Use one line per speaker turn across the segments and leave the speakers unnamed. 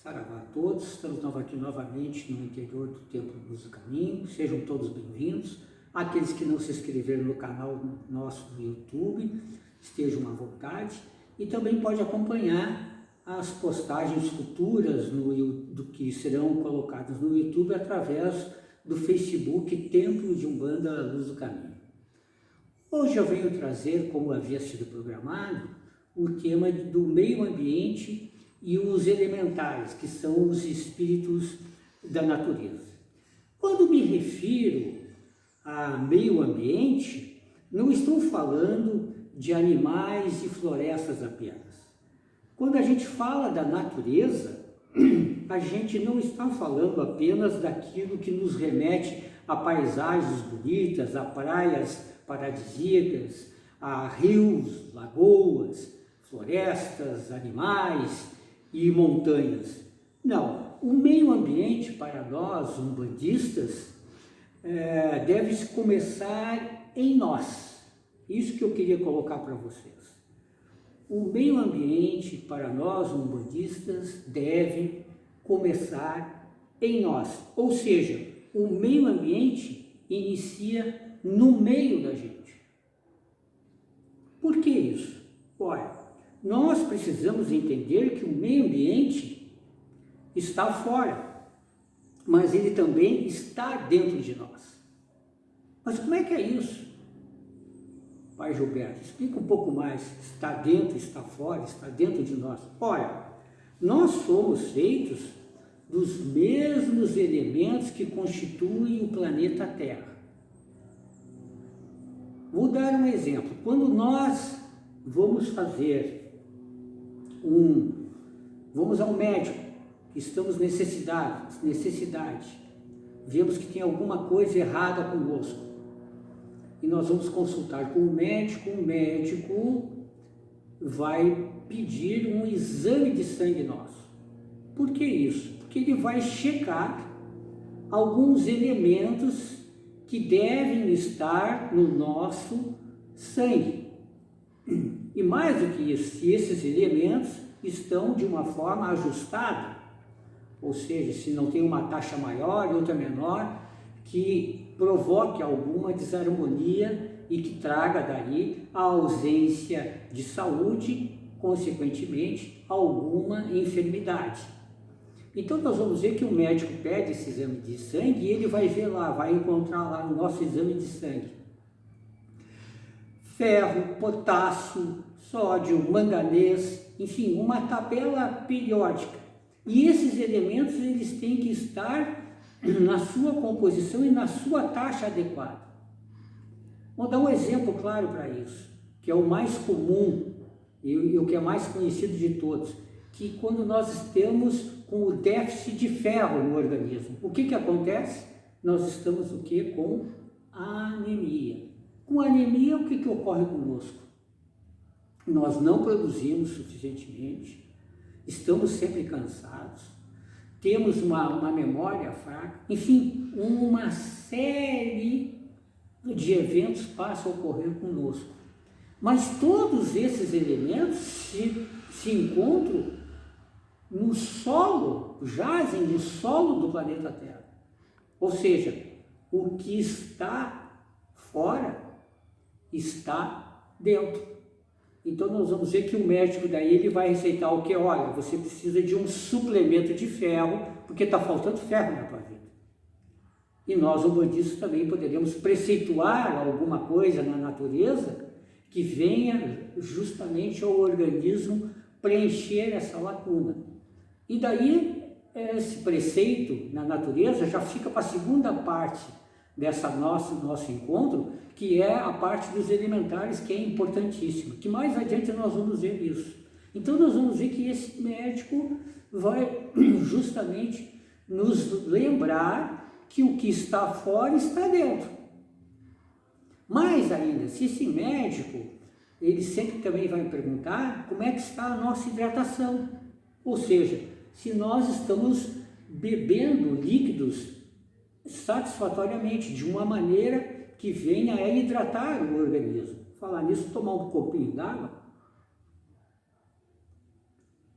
Saravá a todos, estamos aqui novamente no interior do Templo Luz do Caminho, sejam todos bem-vindos. Aqueles que não se inscreveram no canal nosso do YouTube, estejam à vontade e também pode acompanhar as postagens futuras do que serão colocadas no YouTube através do Facebook Templo de Umbanda Luz do Caminho. Hoje eu venho trazer, como havia sido programado, o tema do meio ambiente e os elementares, que são os espíritos da natureza. Quando me refiro a meio ambiente, não estou falando de animais e florestas apenas. Quando a gente fala da natureza, a gente não está falando apenas daquilo que nos remete a paisagens bonitas, a praias paradisíacas, a rios, lagoas, florestas, animais e montanhas. Não, o meio ambiente para nós, umbandistas, deve começar em nós. Isso que eu queria colocar para vocês. O meio ambiente para nós, umbandistas, deve começar em nós. Ou seja, o meio ambiente inicia no meio da gente. Por que isso? Olha, nós precisamos entender que o meio ambiente está fora, mas ele também está dentro de nós. Mas como é que é isso? Pai Gilberto, explica um pouco mais. Está dentro, está fora, está dentro de nós. Olha, nós somos feitos dos mesmos elementos que constituem o planeta Terra. Vou dar um exemplo. Quando nós vamos vamos ao médico, estamos necessidade, vemos que tem alguma coisa errada conosco, e nós vamos consultar com o médico vai pedir um exame de sangue nosso. Por que isso? Porque ele vai checar alguns elementos que devem estar no nosso sangue. E mais do que isso, se esses elementos estão de uma forma ajustada, ou seja, se não tem uma taxa maior e outra menor, que provoque alguma desarmonia e que traga daí a ausência de saúde, consequentemente, alguma enfermidade. Então nós vamos ver que o médico pede esse exame de sangue e ele vai ver lá, vai encontrar lá no nosso exame de sangue ferro, potássio, sódio, manganês, enfim, uma tabela periódica. E esses elementos eles têm que estar na sua composição e na sua taxa adequada. Vou dar um exemplo claro para isso, que é o mais comum e o que é mais conhecido de todos, que quando nós estamos com o déficit de ferro no organismo, o que acontece? Nós estamos o quê? Com anemia. Com anemia, o que ocorre conosco? Nós não produzimos suficientemente, estamos sempre cansados, temos uma memória fraca, enfim, uma série de eventos passam a ocorrer conosco. Mas todos esses elementos se encontram no solo, jazem no solo do planeta Terra. Ou seja, o que está fora está dentro. Então nós vamos ver que o médico daí ele vai receitar o que? Olha, você precisa de um suplemento de ferro, porque está faltando ferro na tua vida. E nós, umbandistas, também poderíamos preceituar alguma coisa na natureza que venha justamente ao organismo preencher essa lacuna. E daí esse preceito na natureza já fica para a segunda parte nosso encontro, que é a parte dos elementares, que é importantíssima, que mais adiante nós vamos ver isso. Então nós vamos ver que esse médico vai justamente nos lembrar que o que está fora está dentro. Mais ainda, se esse médico, ele sempre também vai perguntar como é que está a nossa hidratação, ou seja, se nós estamos bebendo líquidos satisfatoriamente, de uma maneira que venha a hidratar o organismo. Falar nisso, tomar um copinho d'água.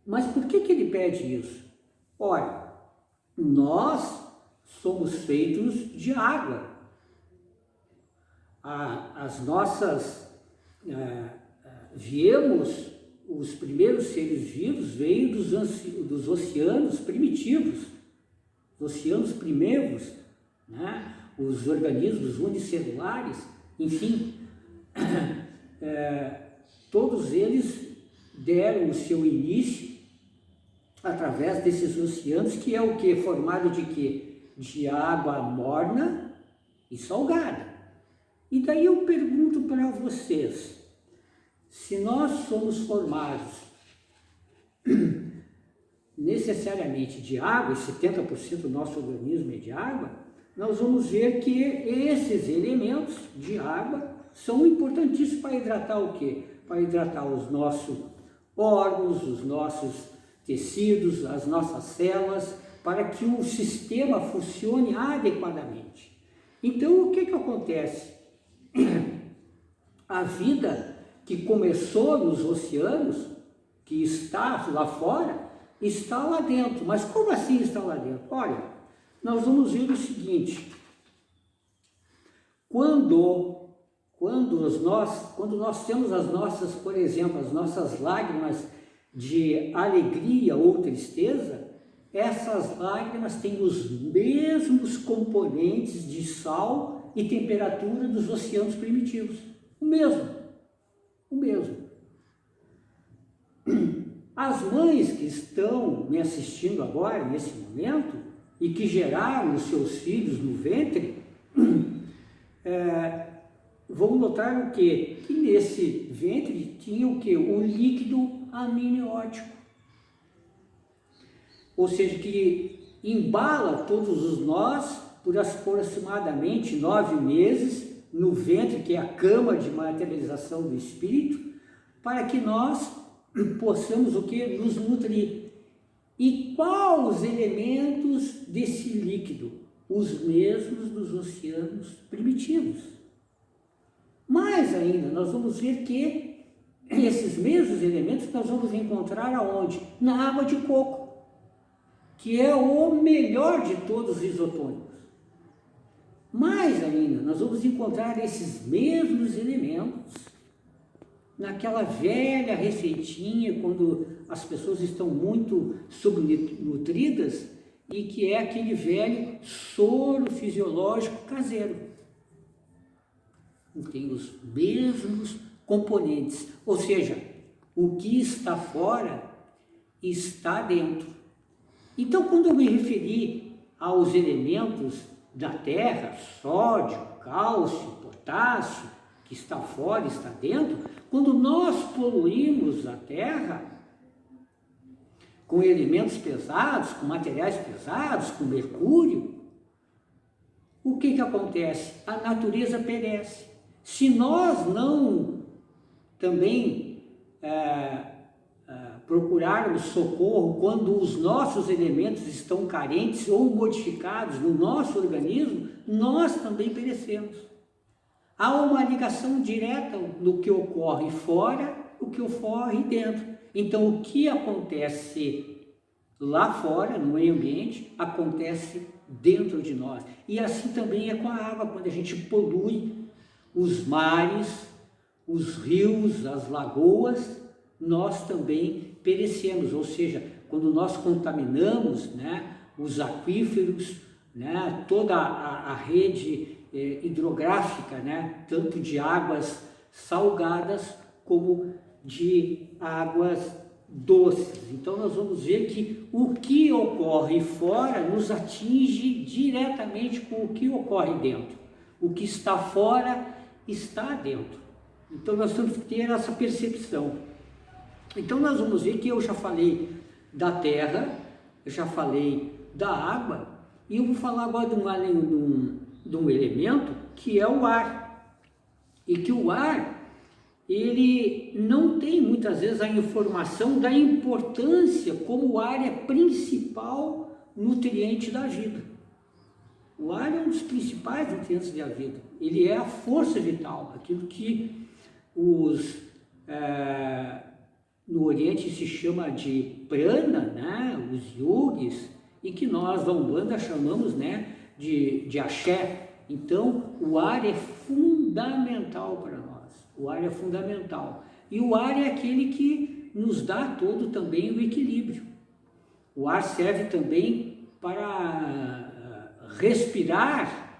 Mas por que ele pede isso? Ora, nós somos feitos de água. Os primeiros seres vivos veio dos oceanos primitivos, os oceanos primeiros, né? Os organismos unicelulares, enfim, todos eles deram o seu início através desses oceanos, que é o que? Formado de quê? De água morna e salgada. E daí eu pergunto para vocês, se nós somos formados necessariamente de água, e 70% do nosso organismo é de água, nós vamos ver que esses elementos de água são importantíssimos para hidratar o quê? Para hidratar os nossos órgãos, os nossos tecidos, as nossas células, para que o sistema funcione adequadamente. Então, o que acontece? A vida que começou nos oceanos, que está lá fora, está lá dentro. Mas como assim está lá dentro? Olha, nós vamos ver o seguinte: quando nós temos as nossas, por exemplo, as nossas lágrimas de alegria ou tristeza, essas lágrimas têm os mesmos componentes de sal e temperatura dos oceanos primitivos. O mesmo. As mães que estão me assistindo agora, nesse momento, e que geraram os seus filhos no ventre, vão notar o quê? Que nesse ventre tinha o quê? O líquido amniótico. Ou seja, que embala todos os nós por aproximadamente 9 meses no ventre, que é a cama de materialização do espírito, para que nós possamos o quê? Nos nutrir. E quais os elementos desse líquido? Os mesmos dos oceanos primitivos. Mais ainda, nós vamos ver que esses mesmos elementos nós vamos encontrar aonde? Na água de coco, que é o melhor de todos os isotônicos. Mais ainda, nós vamos encontrar esses mesmos elementos naquela velha receitinha, quando as pessoas estão muito subnutridas, e que é aquele velho soro fisiológico caseiro. Tem os mesmos componentes, ou seja, o que está fora está dentro. Então, quando eu me referi aos elementos da terra, sódio, cálcio, potássio, que está fora, está dentro, quando nós poluímos a terra com elementos pesados, com materiais pesados, com mercúrio, o que acontece? A natureza perece. Se nós não também procurarmos socorro quando os nossos elementos estão carentes ou modificados no nosso organismo, nós também perecemos. Há uma ligação direta do que ocorre fora, o que ocorre dentro. Então, o que acontece lá fora, no meio ambiente, acontece dentro de nós. E assim também é com a água, quando a gente polui os mares, os rios, as lagoas, nós também perecemos. Ou seja, quando nós contaminamos, né, os aquíferos, né, toda a rede hidrográfica, né, tanto de águas salgadas como de águas doces. Então nós vamos ver que o que ocorre fora nos atinge diretamente com o que ocorre dentro. O que está fora está dentro. Então nós temos que ter essa percepção. Então nós vamos ver que eu já falei da terra, eu já falei da água, e eu vou falar agora de um elemento que é o ar. E que o ar, ele não tem muitas vezes a informação da importância como o ar é principal nutriente da vida. O ar é um dos principais nutrientes da vida. Ele é a força vital, aquilo que os no Oriente se chama de prana, né, os yogis, e que nós da Umbanda chamamos, né, de axé. Então, o ar é fundamental para nós, o ar é fundamental. E o ar é aquele que nos dá todo também o equilíbrio. O ar serve também para respirar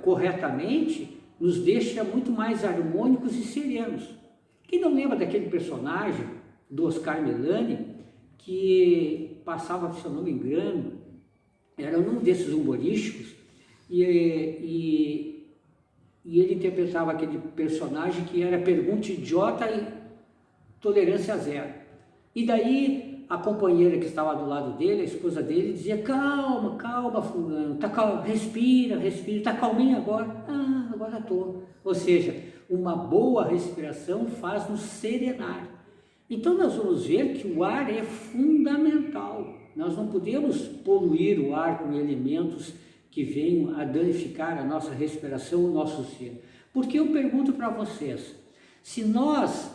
corretamente, nos deixa muito mais harmônicos e serenos. Quem não lembra daquele personagem do Oscar Melani, que passava, se eu não me engano, era um desses humorísticos, e ele interpretava aquele personagem que era pergunta idiota e tolerância zero. E daí a companheira que estava do lado dele, a esposa dele, dizia: calma, calma, fulano, tá calmo, respira, respira, tá calminho agora? Ah, agora estou. Ou seja, uma boa respiração faz nos serenar. Então nós vamos ver que o ar é fundamental. Nós não podemos poluir o ar com elementos que venham a danificar a nossa respiração, o nosso ser. Porque eu pergunto para vocês, se nós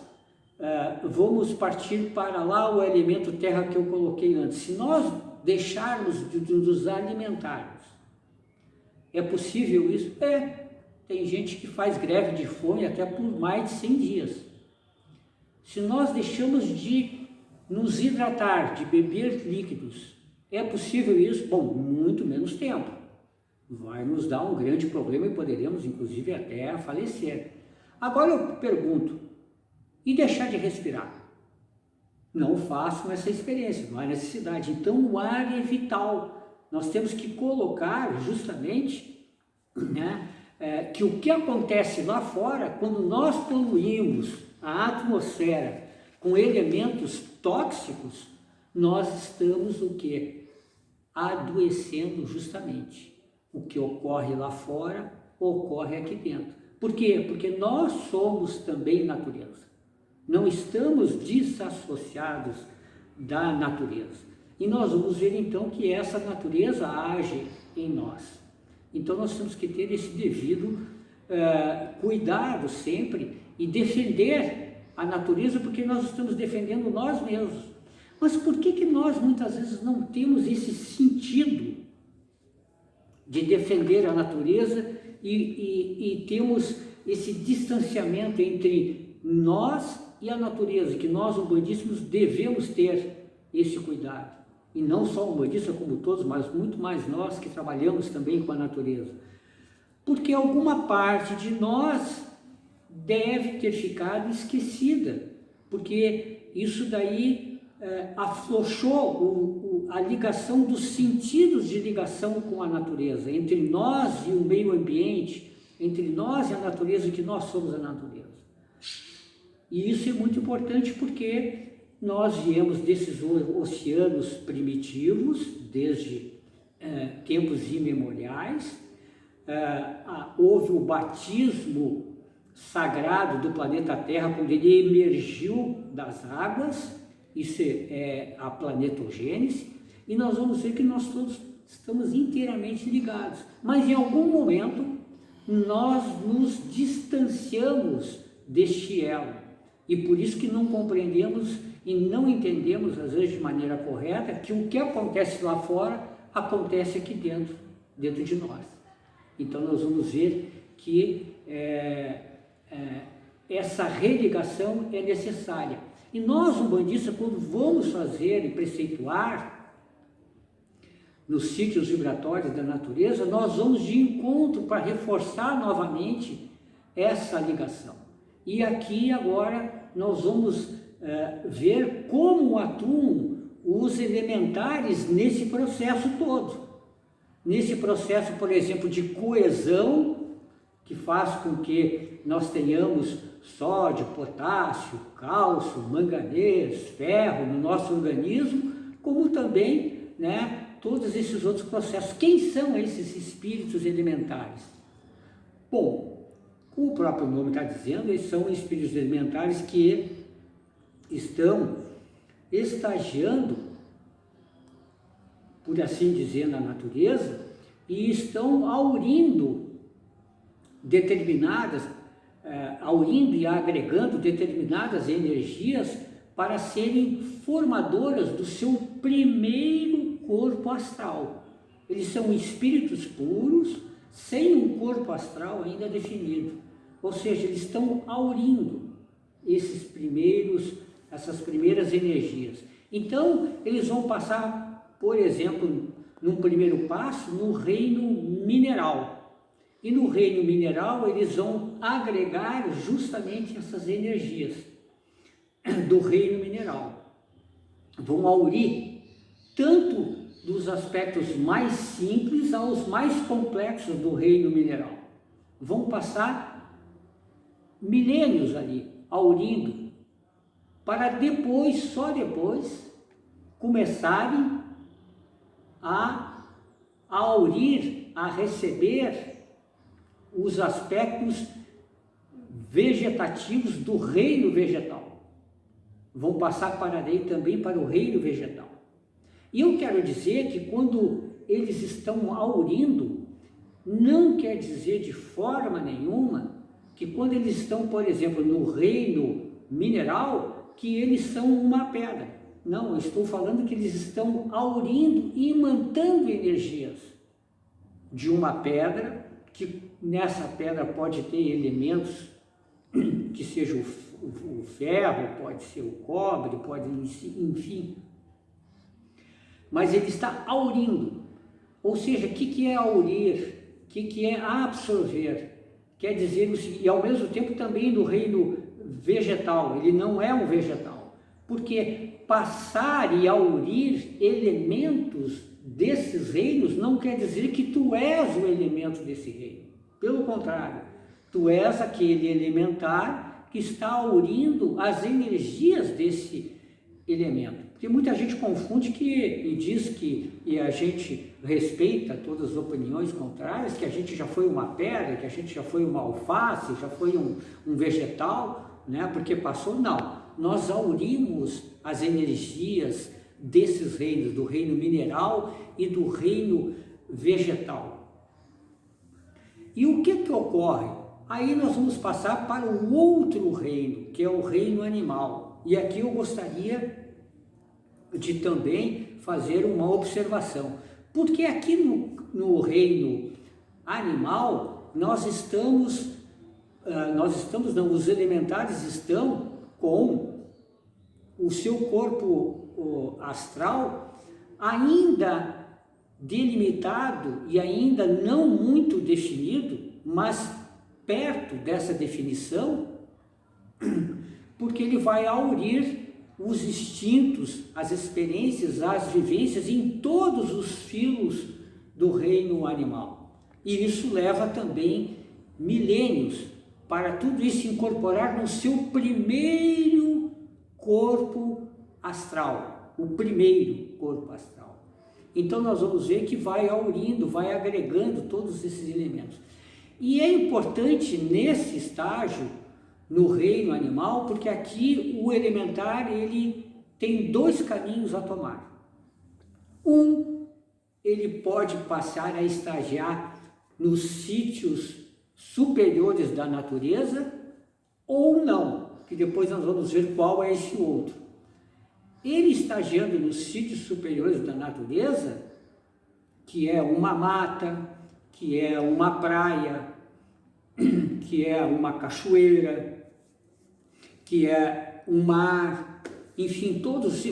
vamos partir para lá o elemento terra que eu coloquei antes, se nós deixarmos de nos alimentarmos, é possível isso? Tem gente que faz greve de fome até por mais de 100 dias. Se nós deixamos de nos hidratar, de beber líquidos, é possível isso? Bom, muito menos tempo. Vai nos dar um grande problema e poderemos, inclusive, até falecer. Agora eu pergunto, e deixar de respirar? Não façam essa experiência, não há necessidade. Então o ar é vital. Nós temos que colocar justamente, né, que o que acontece lá fora, quando nós poluímos a atmosfera com elementos tóxicos, nós estamos o quê? Adoecendo justamente. O que ocorre lá fora, ocorre aqui dentro. Por quê? Porque nós somos também natureza. Não estamos desassociados da natureza. E nós vamos ver então que essa natureza age em nós. Então nós temos que ter esse devido cuidado sempre e defender a natureza, porque nós estamos defendendo nós mesmos. Mas por que nós muitas vezes não temos esse sentido de defender a natureza e temos esse distanciamento entre nós e a natureza, que nós umbandistas devemos ter esse cuidado? E não só umbandista como todos, mas muito mais nós que trabalhamos também com a natureza. Porque alguma parte de nós deve ter ficado esquecida, porque isso daí afrouxou a ligação dos sentidos de ligação com a natureza, entre nós e o meio ambiente, entre nós e a natureza, que nós somos a natureza. E isso é muito importante porque nós viemos desses oceanos primitivos, desde tempos imemoriais. Houve o batismo sagrado do planeta Terra, quando ele emergiu das águas, isso é a planetogênese, e nós vamos ver que nós todos estamos inteiramente ligados, mas em algum momento nós nos distanciamos deste elo, e por isso que não compreendemos e não entendemos, às vezes de maneira correta, que o que acontece lá fora acontece aqui dentro de nós. Então nós vamos ver que essa religação é necessária. E nós, umbandistas, quando vamos fazer e preceituar nos sítios vibratórios da natureza, nós vamos de encontro para reforçar novamente essa ligação. E aqui agora nós vamos ver como atuam os elementares nesse processo todo. Nesse processo, por exemplo, de coesão, que faz com que nós tenhamos sódio, potássio, cálcio, manganês, ferro no nosso organismo, como também, né, todos esses outros processos. Quem são esses espíritos elementares? Bom, como o próprio nome está dizendo, eles são espíritos elementares que estão estagiando, por assim dizer, na natureza, e estão aurindo e agregando determinadas energias para serem formadoras do seu primeiro corpo astral. Eles são espíritos puros, sem um corpo astral ainda definido. Ou seja, eles estão aurindo essas primeiras energias. Então, eles vão passar, por exemplo, num primeiro passo, no reino mineral. E no reino mineral, eles vão agregar justamente essas energias do reino mineral. Vão aurir tanto dos aspectos mais simples aos mais complexos do reino mineral. Vão passar milênios ali, aurindo, para depois, só depois, começarem a aurir, a receber os aspectos vegetativos do reino vegetal. Vão passar também para o reino vegetal. E eu quero dizer que quando eles estão aurindo, não quer dizer de forma nenhuma que quando eles estão, por exemplo, no reino mineral, que eles são uma pedra. Não, eu estou falando que eles estão aurindo e imantando energias de uma pedra, que nessa pedra pode ter elementos que seja o ferro, pode ser o cobre, pode, enfim. Mas ele está aurindo. Ou seja, o que é aurir? O que é absorver? Quer dizer, e ao mesmo tempo também no reino vegetal, ele não é um vegetal. Porque passar e aurir elementos desses reinos não quer dizer que tu és o elemento desse reino. Pelo contrário, tu és aquele elementar que está aurindo as energias desse elemento. Porque muita gente confunde e diz que, e a gente respeita todas as opiniões contrárias, que a gente já foi uma pedra, que a gente já foi uma alface, já foi um vegetal, né? Porque passou, não. Nós aurimos as energias desses reinos, do reino mineral e do reino vegetal. E o que ocorre? Aí nós vamos passar para o outro reino, que é o reino animal. E aqui eu gostaria de também fazer uma observação. Porque aqui no reino animal, os elementares estão com o seu corpo astral ainda delimitado e ainda não muito definido, mas perto dessa definição, porque ele vai aurir os instintos, as experiências, as vivências em todos os filos do reino animal. E isso leva também milênios para tudo isso incorporar no seu primeiro corpo astral, o primeiro corpo astral. Então nós vamos ver que vai aurindo, vai agregando todos esses elementos. E é importante nesse estágio, no reino animal, porque aqui o elementar ele tem dois caminhos a tomar. Ele pode passar a estagiar nos sítios superiores da natureza, ou não, que depois nós vamos ver qual é esse outro. Ele estagiando nos sítios superiores da natureza, que é uma mata, que é uma praia, que é uma cachoeira, que é um mar, enfim,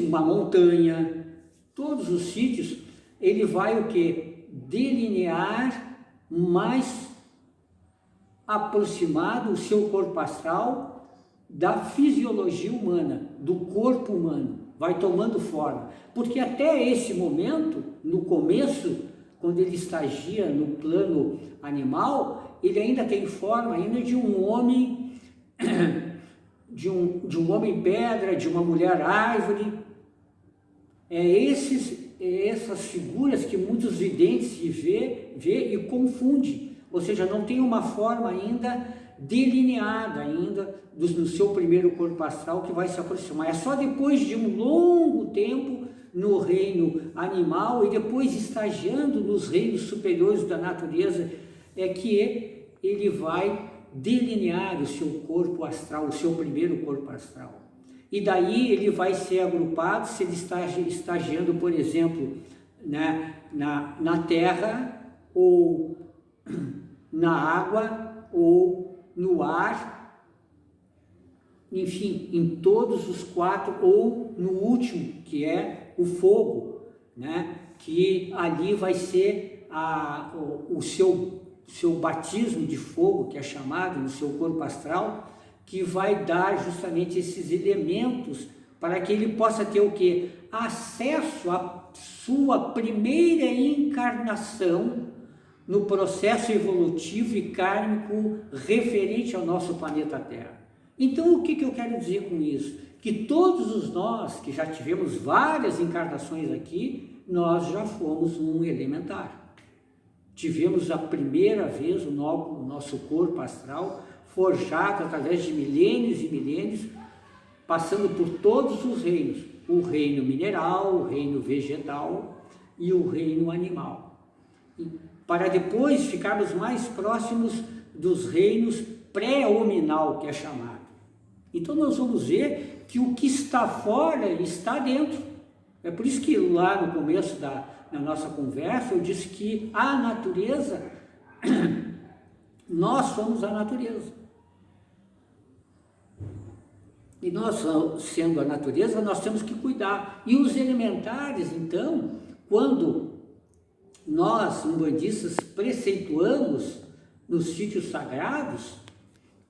uma montanha, todos os sítios, ele vai o quê? Delinear mais aproximado o seu corpo astral da fisiologia humana, do corpo humano, vai tomando forma, porque até esse momento, no começo, quando ele estagia no plano animal, ele ainda tem forma ainda de um homem, de um homem pedra, de uma mulher árvore. Essas figuras que muitos videntes vê e confundem, ou seja, não tem uma forma ainda delineada ainda no seu primeiro corpo astral que vai se aproximar. É só depois de um longo tempo no reino animal e depois estagiando nos reinos superiores da natureza é que ele vai delinear o seu corpo astral, o seu primeiro corpo astral. e daí ele vai ser agrupado se ele está estagiando, por exemplo, né, na terra, ou na água, ou no ar, enfim, em todos os 4, ou no último, que é o fogo, né, que ali vai ser o seu batismo de fogo, que é chamado, no seu corpo astral, que vai dar justamente esses elementos para que ele possa ter o quê? Acesso à sua primeira encarnação no processo evolutivo e kármico referente ao nosso planeta Terra. Então, o que eu quero dizer com isso? Que todos nós que já tivemos várias encarnações aqui, nós já fomos um elementar. Tivemos a primeira vez o nosso corpo astral forjado através de milênios e milênios, passando por todos os reinos, o reino mineral, o reino vegetal e o reino animal, para depois ficarmos mais próximos dos reinos pré-hominal, que é chamado. Então nós vamos ver que o que está fora está dentro. É por isso que lá no começo da nossa conversa eu disse que a natureza, nós somos a natureza. E nós, sendo a natureza, nós temos que cuidar. E os elementares, então, quando nós, umbandistas, preceituamos nos sítios sagrados,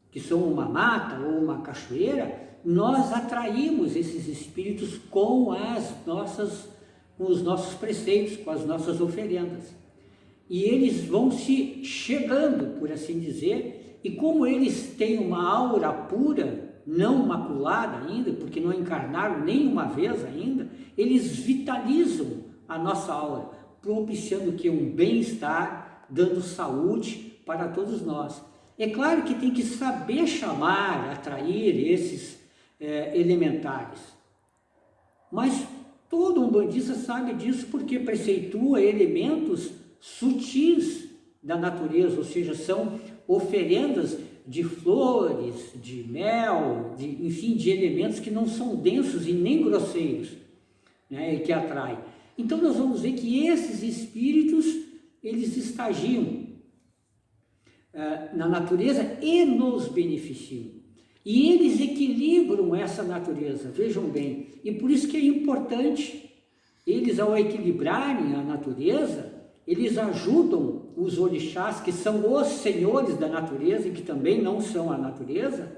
que são uma mata ou uma cachoeira, nós atraímos esses espíritos com os nossos preceitos, com as nossas oferendas. E eles vão se chegando, por assim dizer, e como eles têm uma aura pura, não maculada ainda, porque não encarnaram nenhuma vez ainda, eles vitalizam a nossa aura, propiciando que um bem-estar, dando saúde para todos nós. É claro que tem que saber chamar, atrair esses elementares, mas todo umbandista sabe disso porque preceitua elementos sutis da natureza, ou seja, são oferendas de flores, de mel, enfim, de elementos que não são densos e nem grosseiros, né, que atraem. Então nós vamos ver que esses espíritos, eles estagiam na natureza e nos beneficiam. E eles equilibram essa natureza, vejam bem. E por isso que é importante, eles ao equilibrarem a natureza, eles ajudam os orixás, que são os senhores da natureza e que também não são a natureza,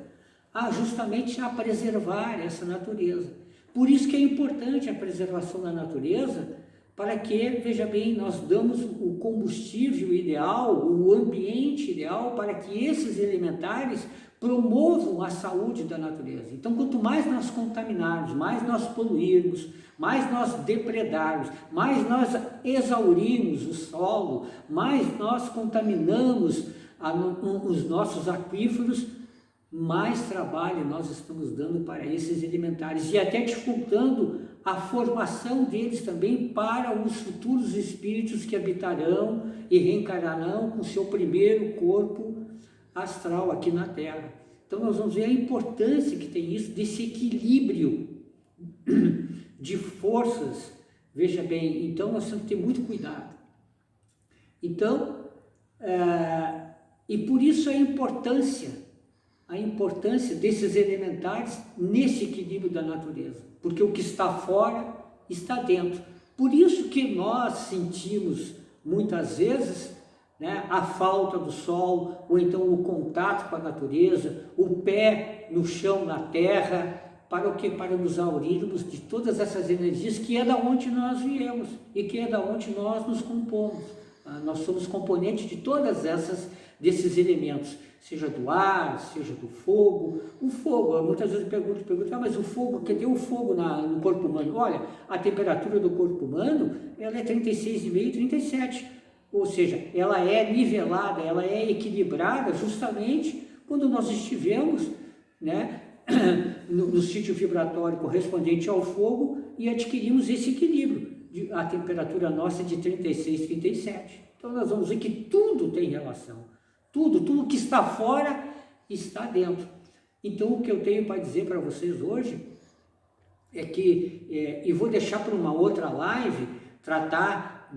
justamente a preservar essa natureza. Por isso que é importante a preservação da natureza, para que, veja bem, nós damos o combustível ideal, o ambiente ideal para que esses elementares promovam a saúde da natureza. Então, quanto mais nós contaminarmos, mais nós poluirmos, mais nós depredarmos, mais nós exaurirmos o solo, mais nós contaminamos os nossos aquíferos, mais trabalho nós estamos dando para esses elementares e até dificultando a formação deles também para os futuros espíritos que habitarão e reencarnarão com seu primeiro corpo astral aqui na Terra. Então nós vamos ver a importância que tem isso, desse equilíbrio de forças. Veja bem, então nós temos que ter muito cuidado. Então, e por isso a importância desses elementares nesse equilíbrio da natureza, porque o que está fora está dentro. Por isso que nós sentimos muitas vezes, né, a falta do sol, ou então o contato com a natureza, o pé no chão, na terra, para o que? Para nos aurirmos de todas essas energias que é da onde nós viemos e que é da onde nós nos compomos. Nós somos componentes de todas desses elementos, seja do ar, seja do fogo. O fogo, muitas vezes eu pergunto, mas o fogo, cadê o fogo no corpo humano? Olha, a temperatura do corpo humano, ela é 36,5, 37, ou seja, ela é nivelada, ela é equilibrada justamente quando nós estivemos, né, no sítio vibratório correspondente ao fogo e adquirimos esse equilíbrio, a temperatura nossa é de 36, 37. Então nós vamos ver que tudo tem relação, tudo que está fora está dentro. Então o que eu tenho para dizer para vocês hoje e vou deixar para uma outra live tratar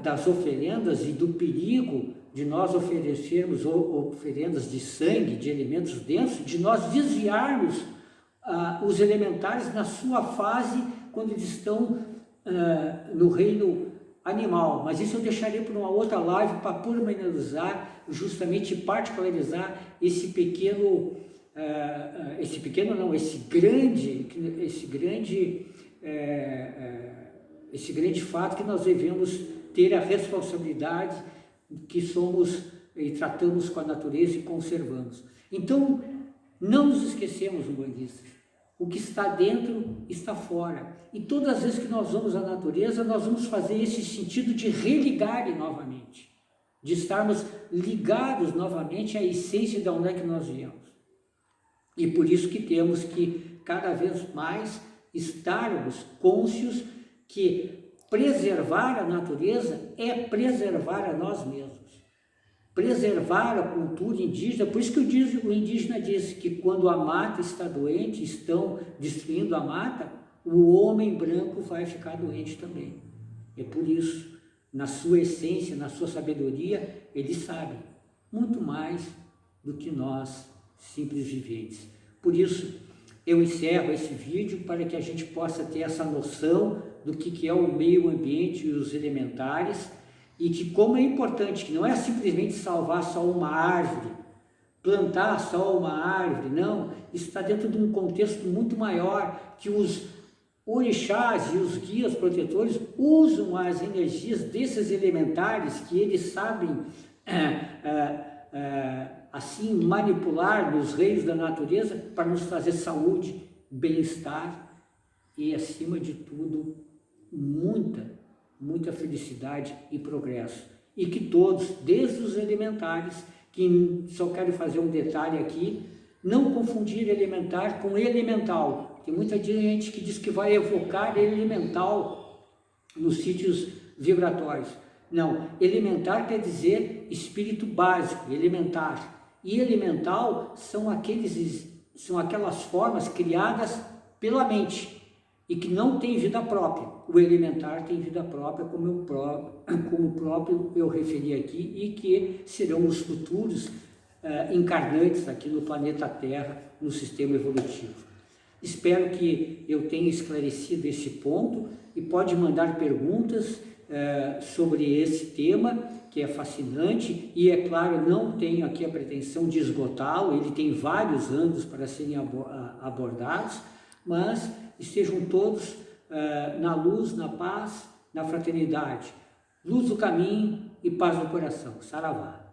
das oferendas e do perigo de nós oferecermos oferendas de sangue, de elementos densos, de nós desviarmos os elementares na sua fase quando eles estão no reino animal. Mas isso eu deixarei para uma outra live para pormenorizar, justamente particularizar esse grande fato que nós devemos ter a responsabilidade que somos e tratamos com a natureza e conservamos. Então, não nos esquecemos, umbandistas, o que está dentro está fora. E todas as vezes que nós vamos à natureza, nós vamos fazer esse sentido de religar novamente, de estarmos ligados novamente à essência de onde é que nós viemos. E por isso que temos que cada vez mais estarmos cônscios que preservar a natureza é preservar a nós mesmos. Preservar a cultura indígena, por isso que o indígena diz que quando a mata está doente, estão destruindo a mata, o homem branco vai ficar doente também. É por isso, na sua essência, na sua sabedoria, eles sabem muito mais do que nós, simples viventes. Por isso, eu encerro esse vídeo para que a gente possa ter essa noção do que é o meio ambiente e os elementares, e que como é importante, que não é simplesmente salvar só uma árvore, plantar só uma árvore, não, isso está dentro de um contexto muito maior, que os orixás e os guias protetores usam as energias desses elementares, que eles sabem assim manipular nos reinos da natureza para nos trazer saúde, bem-estar e, acima de tudo, muita felicidade e progresso. E que todos, desde os elementares, que só quero fazer um detalhe aqui, não confundir elementar com elemental. Tem muita gente que diz que vai evocar elemental nos sítios vibratórios. Não, elementar quer dizer espírito básico, elementar. E elemental são aquelas formas criadas pela mente e que não tem vida própria. O elementar tem vida própria, como próprio eu referi aqui, e que serão os futuros encarnantes aqui no planeta Terra, no sistema evolutivo. Espero que eu tenha esclarecido esse ponto e pode mandar perguntas sobre esse tema, que é fascinante, e é claro, não tenho aqui a pretensão de esgotá-lo, ele tem vários ângulos para serem abordados, mas estejam todos na luz, na paz, na fraternidade, luz do caminho e paz no coração. Saravá.